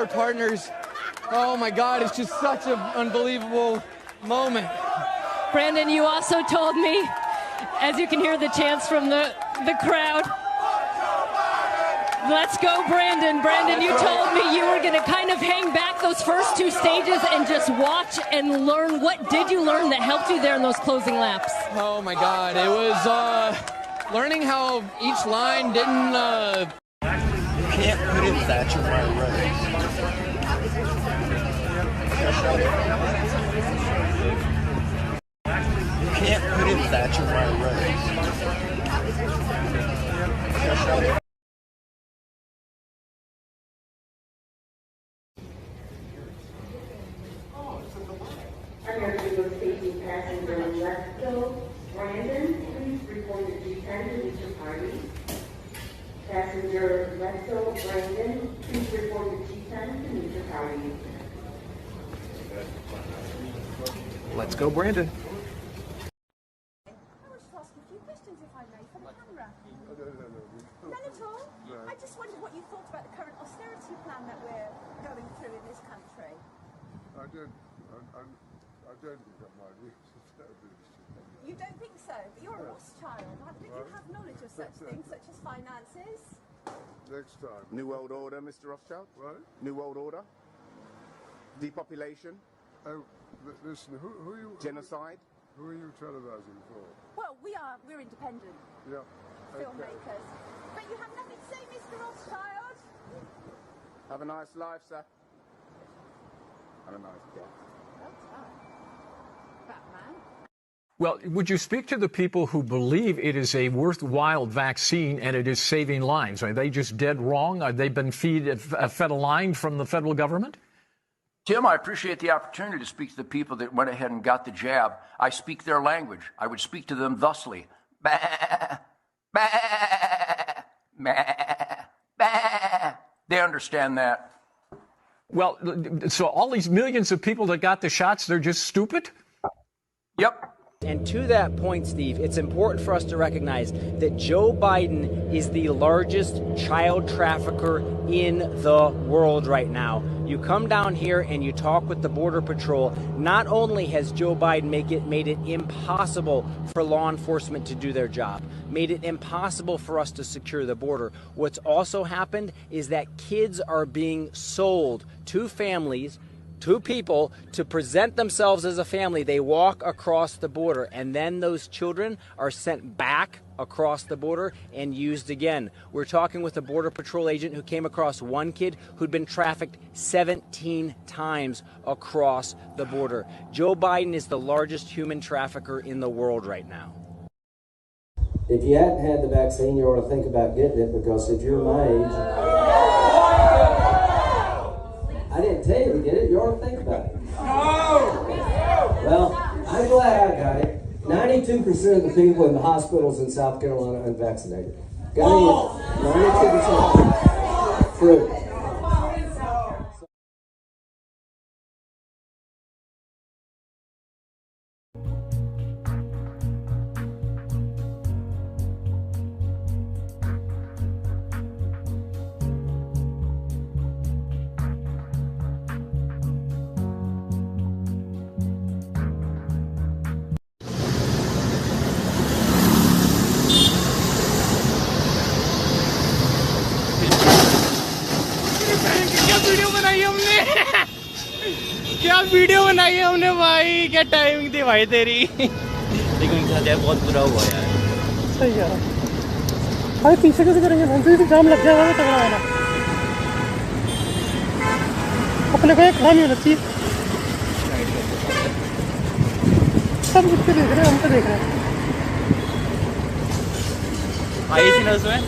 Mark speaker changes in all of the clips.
Speaker 1: our partners. Oh my God, it's just such an unbelievable moment.
Speaker 2: Brandon, you also told me, as you can hear the chants from the crowd, let's go, Brandon. Brandon, you told me you were going to kind of hang back those first two stages and just watch and learn. What did you learn that helped you there in those closing laps?
Speaker 1: Oh my God, it was learning how each line didn't...
Speaker 3: You can't put it that you're right. You can't put it that you're right.
Speaker 4: American safety passenger Lesto Brandon, please report to G10 to reach your party. Passenger Lesto Brandon, please report to G10 to meet your party.
Speaker 3: Let's go, Brandon.
Speaker 5: I wish to ask you a few questions, if I may, from the camera. None at all? No. I just wondered what you thought about the current austerity plan that we're going through in this country.
Speaker 6: I don't think that my views are
Speaker 5: You don't think so? But you're a Rothschild. Don't you have knowledge of such things, such as finances?
Speaker 6: Next time.
Speaker 3: New World Order, Mr. Rothschild?
Speaker 6: Right?
Speaker 3: New World Order? Depopulation?
Speaker 6: Oh, listen, who are you...
Speaker 3: Genocide?
Speaker 6: Who are you televising for?
Speaker 5: Well, we're independent
Speaker 6: Yeah.
Speaker 5: filmmakers. But you have nothing to say, Mr. Rothschild.
Speaker 3: Have a nice life, sir. Have a nice day.
Speaker 5: Batman.
Speaker 7: Well, would you speak to the people who believe it is a worthwhile vaccine and it is saving lives? Are they just dead wrong? Are they been fed a line from the federal government?
Speaker 8: Tim, I appreciate the opportunity to speak to the people that went ahead and got the jab. I speak their language. I would speak to them thusly. Bah, bah, bah, bah. They understand that.
Speaker 7: Well, so all these millions of people that got the shots, they're just stupid?
Speaker 8: Yep.
Speaker 9: And to that point, Steve, it's important for us to recognize that Joe Biden is the largest child trafficker in the world right now. You come down here and you talk with the Border Patrol. Not only has Joe Biden made it impossible for law enforcement to do their job, made it impossible for us to secure the border. What's also happened is that kids are being sold to families, to people, to present themselves as a family. They walk across the border, and then those children are sent back across the border and used again. We're talking with a Border Patrol agent who came across one kid who'd been trafficked 17 times across the border. Joe Biden is the largest human trafficker in the world right now.
Speaker 10: If you hadn't had the vaccine, you ought to think about getting it, because if you're my age... I didn't tell you to get it. You ought to think about it. Well, I'm glad I got it. 92% of the people in the hospitals in South Carolina are unvaccinated. Got it? 92%. True.
Speaker 11: क्या video बनाई है हमने भाई, क्या timing थी भाई तेरी। लेकिन उनके साथ यार बहुत बुरा हुआ यार। सही यार भाई, पीछे कैसे करेंगे, हम जाम लग जाएगा ना, तगड़ा वाला। अपने को एक खड़ा नहीं होना चाहिए। सब कुछ देख रहे हैं, हम तो देख रहे हैं। आई थी ना उसमें।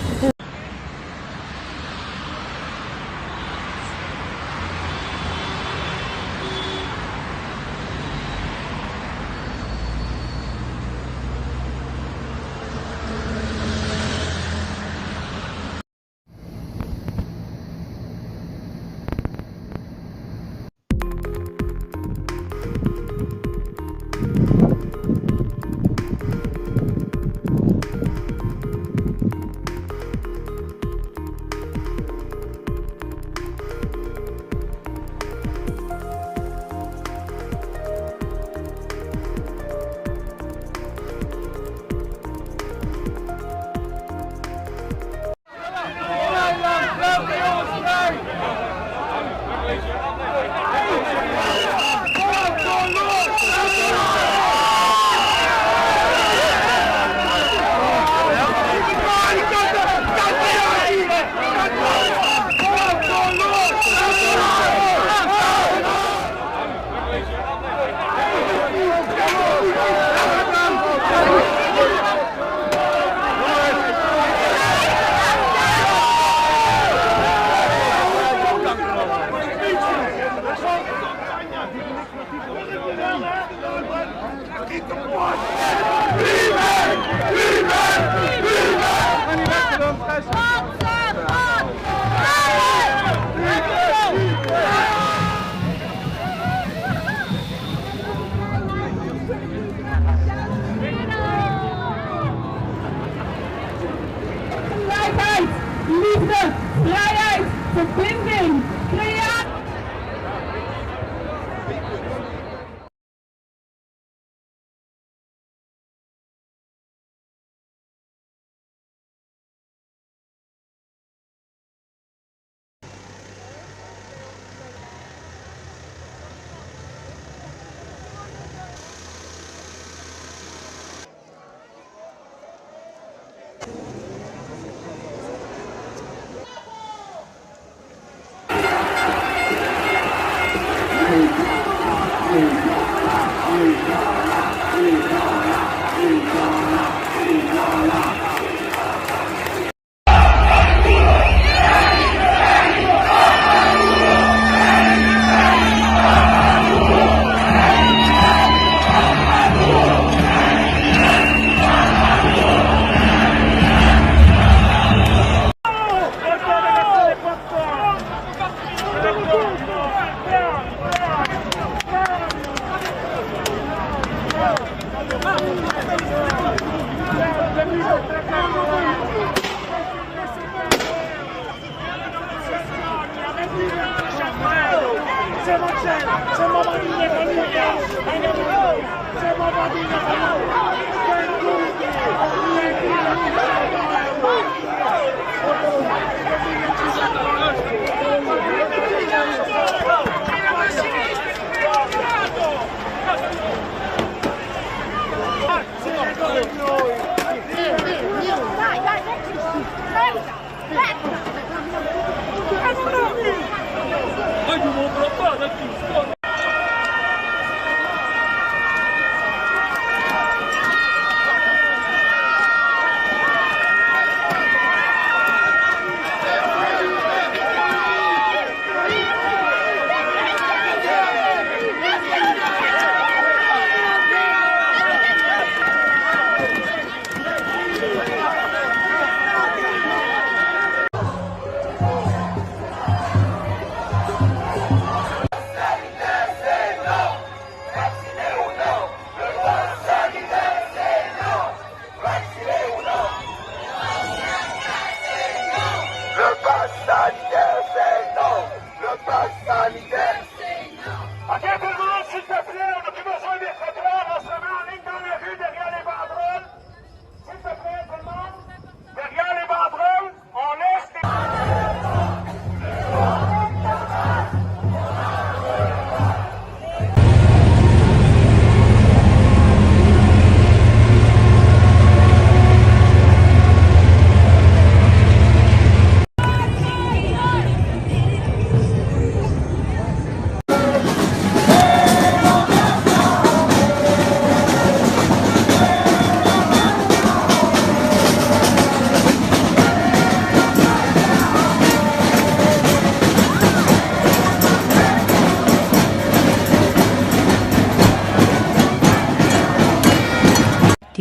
Speaker 12: Freiheit, Liebe, Freiheit, Verbindung, Freiheit.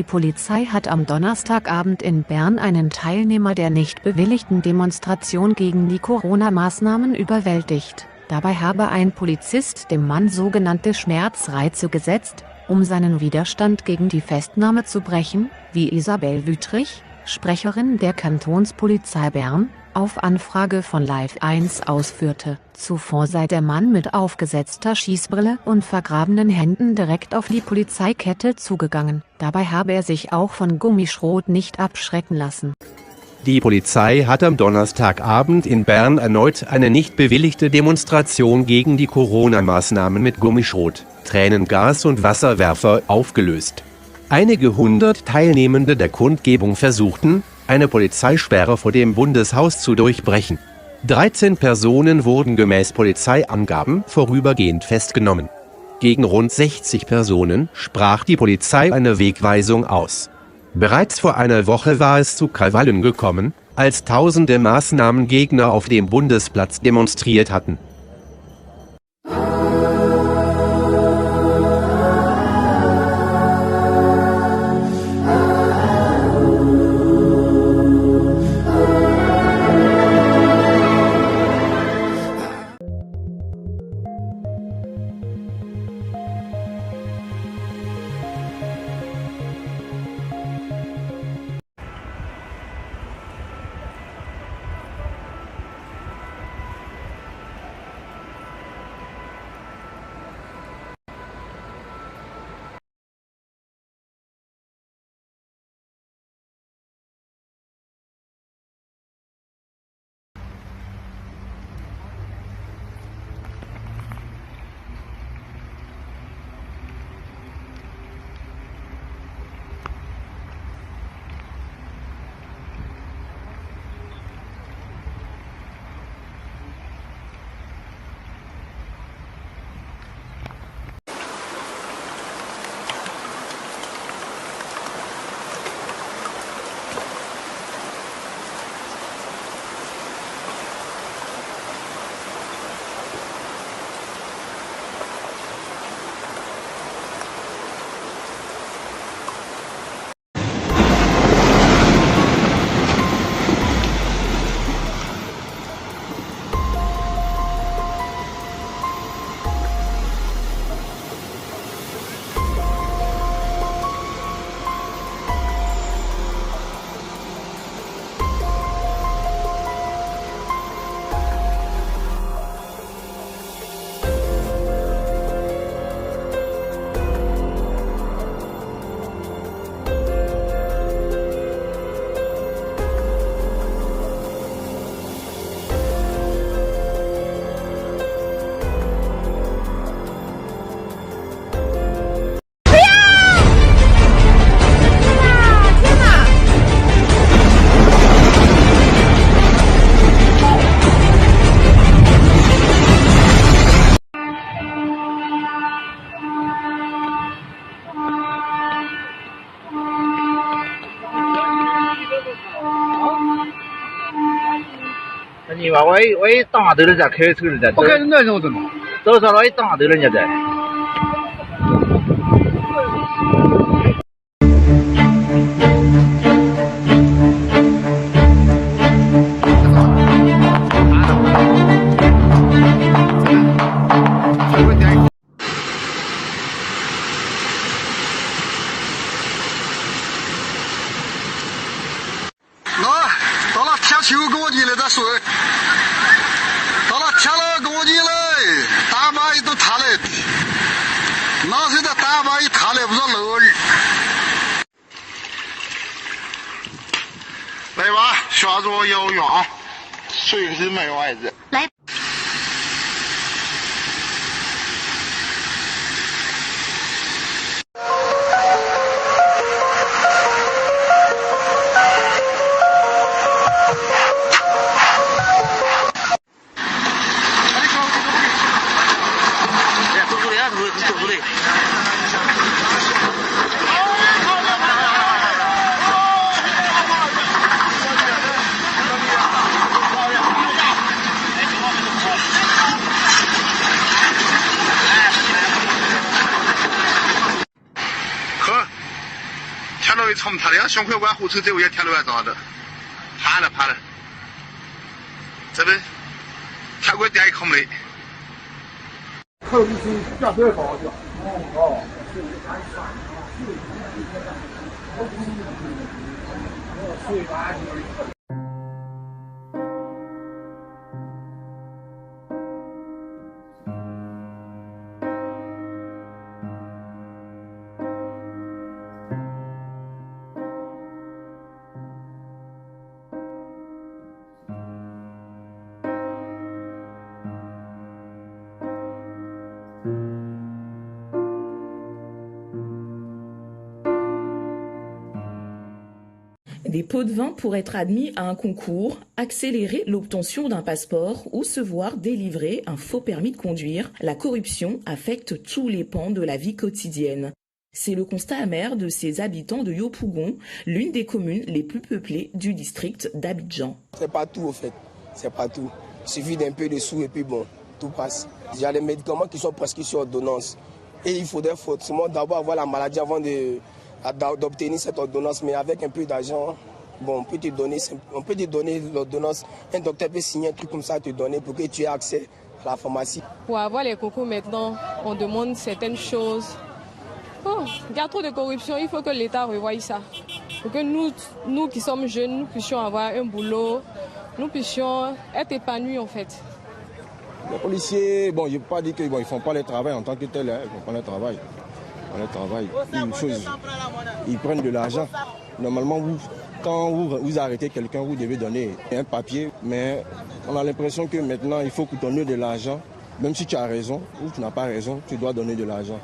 Speaker 13: Die Polizei hat am Donnerstagabend in Bern einen Teilnehmer der nicht bewilligten Demonstration gegen die Corona-Maßnahmen überwältigt. Dabei habe ein Polizist dem Mann sogenannte Schmerzreize gesetzt, um seinen Widerstand gegen die Festnahme zu brechen, wie Isabel Wüttrich, Sprecherin der Kantonspolizei Bern, auf Anfrage von Live 1 ausführte. Zuvor sei der Mann mit aufgesetzter Schießbrille und vergrabenen Händen direkt auf die Polizeikette zugegangen. Dabei habe er sich auch von Gummischrot nicht abschrecken lassen.
Speaker 14: Die Polizei hat am Donnerstagabend in Bern erneut eine nicht bewilligte Demonstration gegen die Corona-Maßnahmen mit Gummischrot, Tränengas und Wasserwerfer aufgelöst. Einige hundert Teilnehmende der Kundgebung versuchten, eine Polizeisperre vor dem Bundeshaus zu durchbrechen. 13 Personen wurden gemäß Polizeiangaben vorübergehend festgenommen. Gegen rund 60 Personen sprach die Polizei eine Wegweisung aus. Bereits vor einer Woche war es zu Krawallen gekommen, als tausende Maßnahmengegner auf dem Bundesplatz demonstriert hatten.
Speaker 15: 你吧，我也打的人家开车人家。
Speaker 16: 不开车那时候怎么？
Speaker 15: 多少了也打的人家的。
Speaker 6: 到了贴球给我进来再说。到了贴了给我进来，大把一都塌了，那现在大把一塌了，不是漏雨。来吧，学着游泳啊，水是没外子。来。从他的胸口往后头走也贴了完啥的，怕了。这边泰国点一口没。后头是价格高的，Des
Speaker 17: pots de vin pour être admis à un concours, accélérer l'obtention d'un passeport ou se voir délivrer un faux permis de conduire, la corruption affecte tous les pans de la vie quotidienne. C'est le constat amer de ces habitants de Yopougon, l'une des communes les plus peuplées du district d'Abidjan.
Speaker 3: C'est pas tout au fait, c'est pas tout. Il suffit d'un peu de sous et puis bon, tout passe. Il y a les médicaments qui sont prescrits sur ordonnance. Et il faudrait forcément d'abord avoir la maladie avant d'obtenir cette ordonnance, mais avec un peu d'argent, bon, on peut te donner l'ordonnance. Un docteur peut signer un truc comme ça, te donner pour que tu aies accès à la pharmacie.
Speaker 18: Pour avoir les concours maintenant, on demande certaines choses. Bon, il y a trop de corruption, il faut que l'État revoie ça. Pour que nous qui sommes jeunes, nous puissions avoir un boulot, nous puissions être épanouis en fait.
Speaker 19: Les policiers, bon, je ne veux pas dire qu'ils ne font pas le travail en tant que tel, hein, ils ne font pas le travail. Une chose, ils prennent de l'argent. Normalement, quand vous arrêtez quelqu'un, vous devez donner un papier, mais on a l'impression que maintenant, il faut que tu donnes de l'argent. Même si tu as raison ou tu n'as pas raison, tu dois donner de l'argent.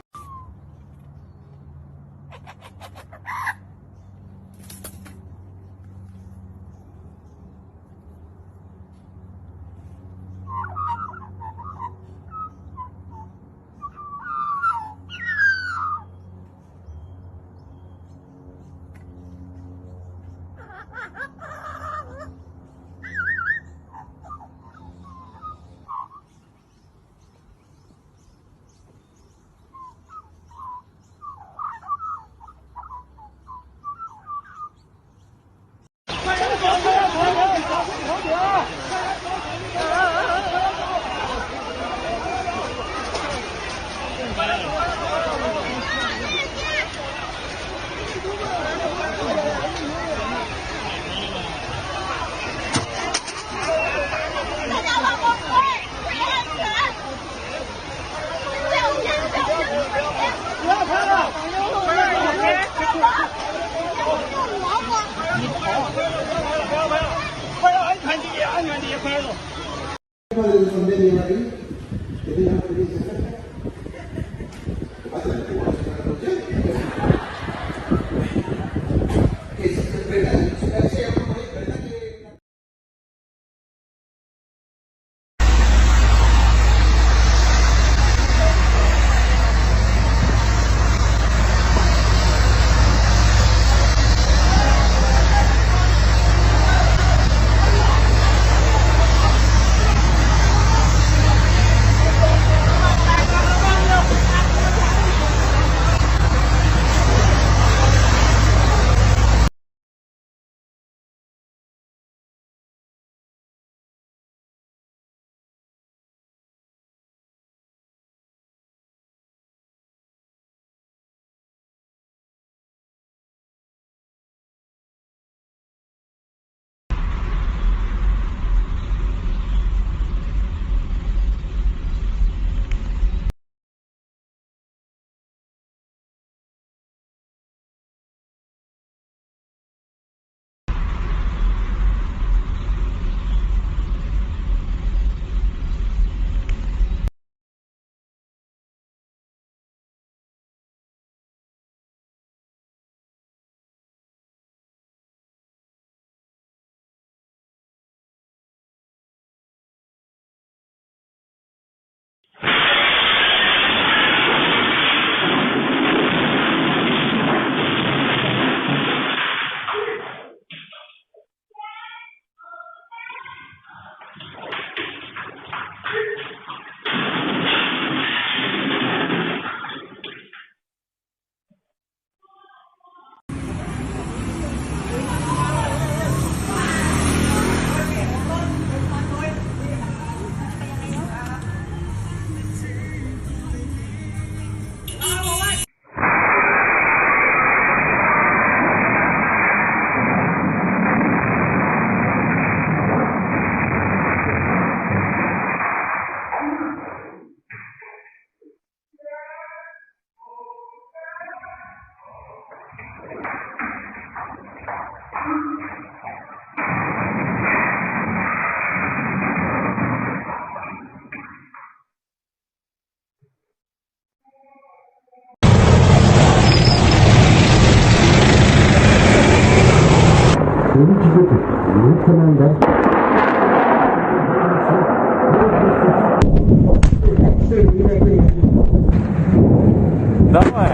Speaker 11: Давай.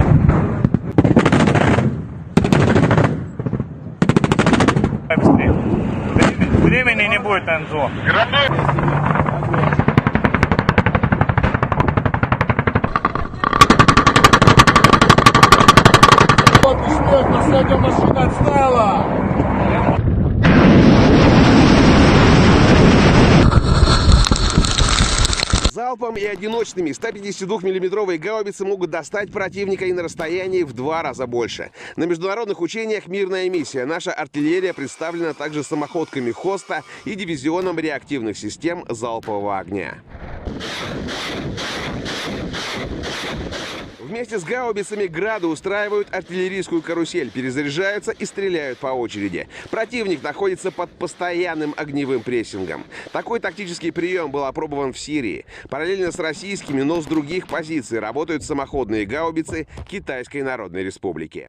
Speaker 11: Быстрее. Времени не будет, Анзо.
Speaker 16: Вот успех, последняя машина отстала.
Speaker 20: Залпом и одиночными 152-миллиметровые гаубицы могут достать противника и на расстоянии в 2 раза больше. На международных учениях «Мирная миссия» наша артиллерия представлена также самоходками «Хоста» и дивизионом реактивных систем залпового огня. Вместе с гаубицами «Грады» устраивают артиллерийскую карусель, перезаряжаются и стреляют по очереди. Противник находится под постоянным огневым прессингом. Такой тактический прием был опробован в Сирии. Параллельно с российскими, но с других позиций работают самоходные гаубицы Китайской Народной Республики.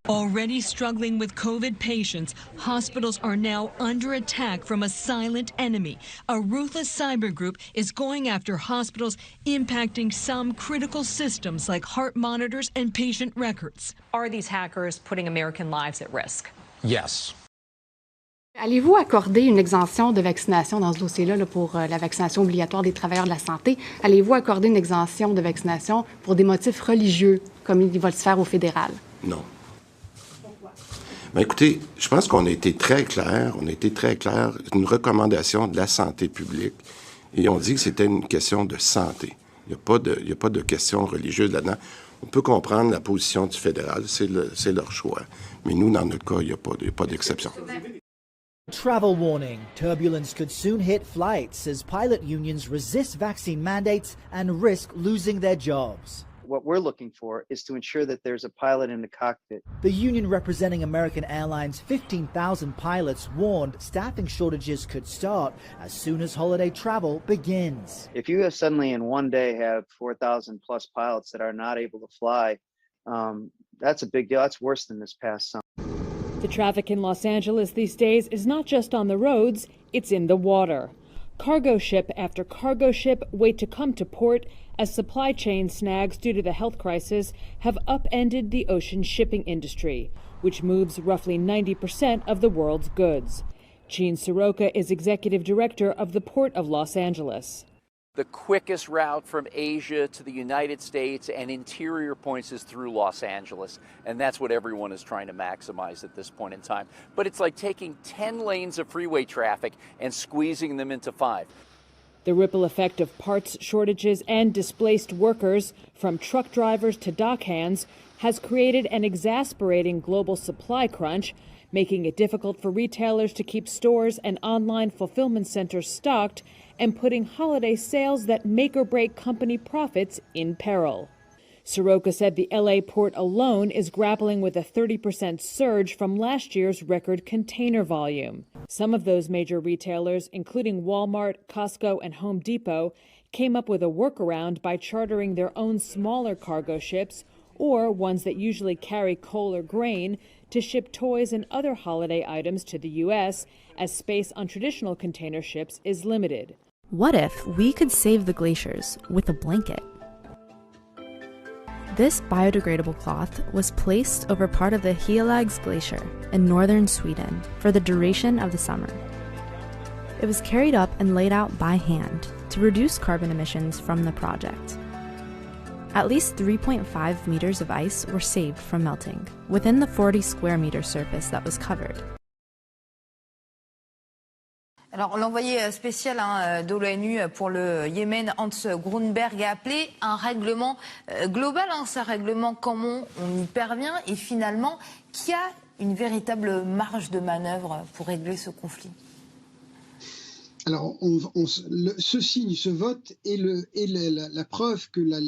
Speaker 21: Already struggling with COVID patients, hospitals are now under attack from a silent enemy. A ruthless cyber group is going after hospitals, impacting some critical systems like heart monitors and patient records.
Speaker 22: Are these hackers putting American lives at risk?
Speaker 23: Yes.
Speaker 24: Allez-vous accorder une exemption de vaccination dans ce dossier-là là, pour la vaccination obligatoire des travailleurs de la santé? Allez-vous accorder une exemption de vaccination pour des motifs religieux, comme il va se faire au fédéral?
Speaker 23: Non. Ben écoutez, je pense qu'on a été très clair. Une recommandation de la santé publique. Et on dit que c'était une question de santé. Il n'y a pas de question religieuse là-dedans. On peut comprendre la position du fédéral, c'est leur choix. Mais nous, dans notre cas, il n'y a pas d'exception.
Speaker 25: Travel warning. Turbulence could soon hit flights as pilot unions resist vaccine mandates and risk losing their jobs.
Speaker 26: What we're looking for is to ensure that there's a pilot in the cockpit.
Speaker 25: The union representing American Airlines' 15,000 pilots warned staffing shortages could start as soon as holiday travel begins.
Speaker 26: If you suddenly in one day have 4,000 plus pilots that are not able to fly, that's a big deal. That's worse than this past summer.
Speaker 27: The traffic in Los Angeles these days is not just on the roads, it's in the water. Cargo ship after cargo ship wait to come to port as supply chain snags due to the health crisis have upended the ocean shipping industry, which moves roughly 90% of the world's goods. Chaine Soroka is executive director of the Port of Los Angeles.
Speaker 8: The quickest route from Asia to the United States and interior points is through Los Angeles, and that's what everyone is trying to maximize at this point in time. But it's like taking 10 lanes of freeway traffic and squeezing them into 5.
Speaker 27: The ripple effect of parts shortages and displaced workers, from truck drivers to dock hands, has created an exasperating global supply crunch, making it difficult for retailers to keep stores and online fulfillment centers stocked and putting holiday sales that make or break company profits in peril. Soroka said the LA port alone is grappling with a 30% surge from last year's record container volume. Some of those major retailers, including Walmart, Costco, and Home Depot, came up with a workaround by chartering their own smaller cargo ships, or ones that usually carry coal or grain, to ship toys and other holiday items to the U.S., as space on traditional container ships is limited.
Speaker 28: What if we could save the glaciers with a blanket? This biodegradable cloth was placed over part of the Hielags Glacier in northern Sweden for the duration of the summer. It was carried up and laid out by hand to reduce carbon emissions from the project. At least 3.5 meters of ice were saved from melting within the 40 square meter surface that was covered.
Speaker 29: Alors, l'envoyé spécial de l'ONU pour le Yémen, Hans Grundberg, a appelé un règlement global. C'est un règlement comment on y parvient et finalement, qui a une véritable marge de manœuvre pour régler ce conflit?
Speaker 30: Alors, ce vote est la preuve que la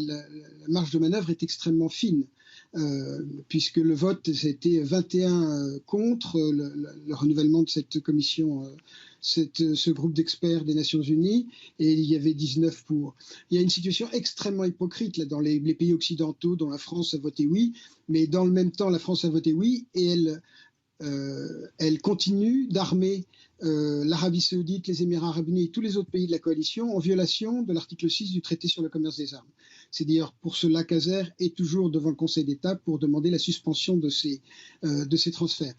Speaker 30: marge de manœuvre est extrêmement fine. Puisque le vote, c'était 21 contre le renouvellement de cette commission, ce groupe d'experts des Nations Unies, et il y avait 19 pour. Il y a une situation extrêmement hypocrite là, dans les pays occidentaux dont la France a voté oui, mais dans le même temps, la France a voté oui, et elle continue d'armer l'Arabie Saoudite, les Émirats Arabes Unis et tous les autres pays de la coalition en violation de l'article 6 du traité sur le commerce des armes. C'est d'ailleurs pour cela qu'Azer est toujours devant le Conseil d'État pour demander la suspension de ces transferts.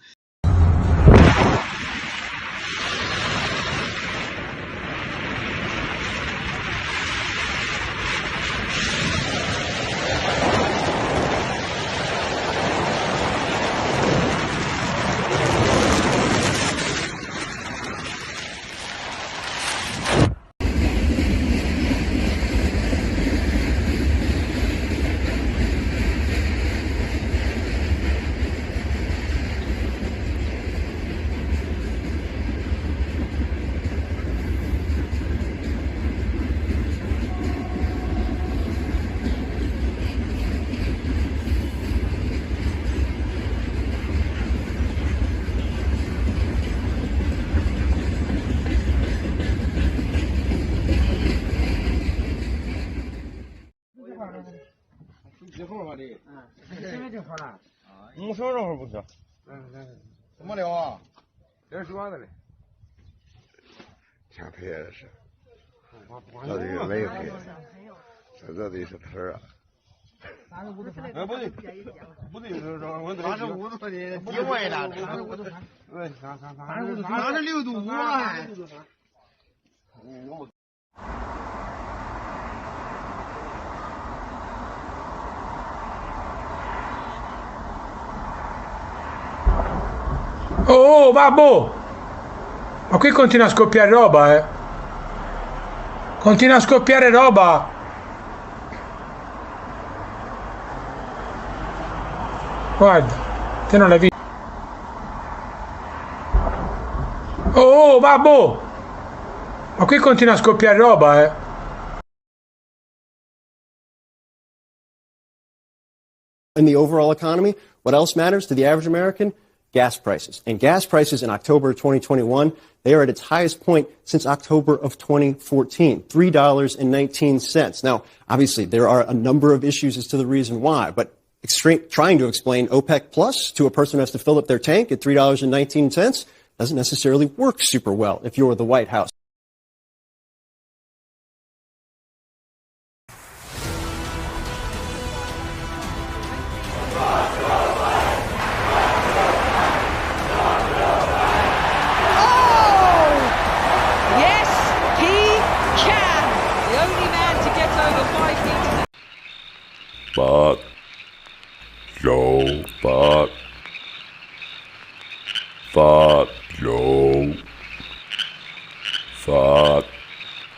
Speaker 19: 结婚了的，现在就好了。我说这会儿不是，怎么了啊？这是说的嘞。
Speaker 23: 抢赔也是，到底有没有赔？这到底是事儿啊？
Speaker 19: 不对，不对，我这85度的低位了，85度，86度5了。
Speaker 1: Oh, babbo! Ma qui continua a scoppiare roba, eh! Continua a scoppiare roba! Guarda, te non l'hai visto. Oh, babbo! Ma qui continua a scoppiare roba, eh!
Speaker 2: In the overall economy, what else matters to the average American? Gas prices. And gas prices in October 2021, they are at its highest point since October of 2014, $3.19. Now, obviously, there are a number of issues as to the reason why, but trying to explain OPEC Plus to a person who has to fill up their tank at $3.19 doesn't necessarily work super well if you're the White House.
Speaker 23: Fuck. Joe. Fuck. Fuck. Joe. Fuck.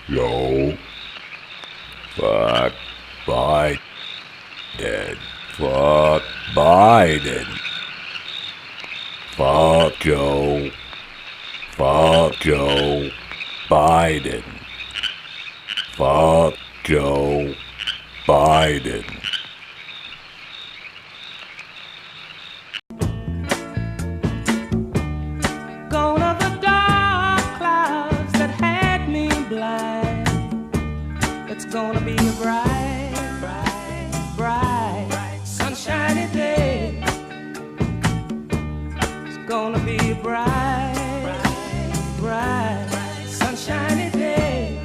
Speaker 23: Joe. Fuck. Biden. Fuck. Biden. Fuck Joe. Fuck Joe. Biden. Fuck Joe. Biden.
Speaker 4: Gone are the dark clouds that had me blind. It's gonna be a bright, bright, bright, sunshiny day. It's gonna be a bright, bright, sunshiny day.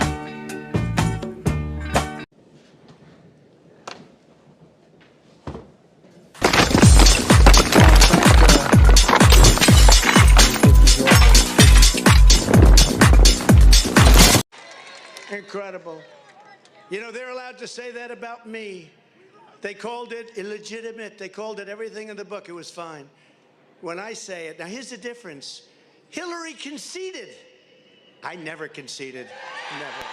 Speaker 5: Incredible. You know, they're allowed to say that about me. They called it illegitimate. They called it everything in the book. It was fine. When I say it, now here's the difference. Hillary conceded. I never conceded. Never.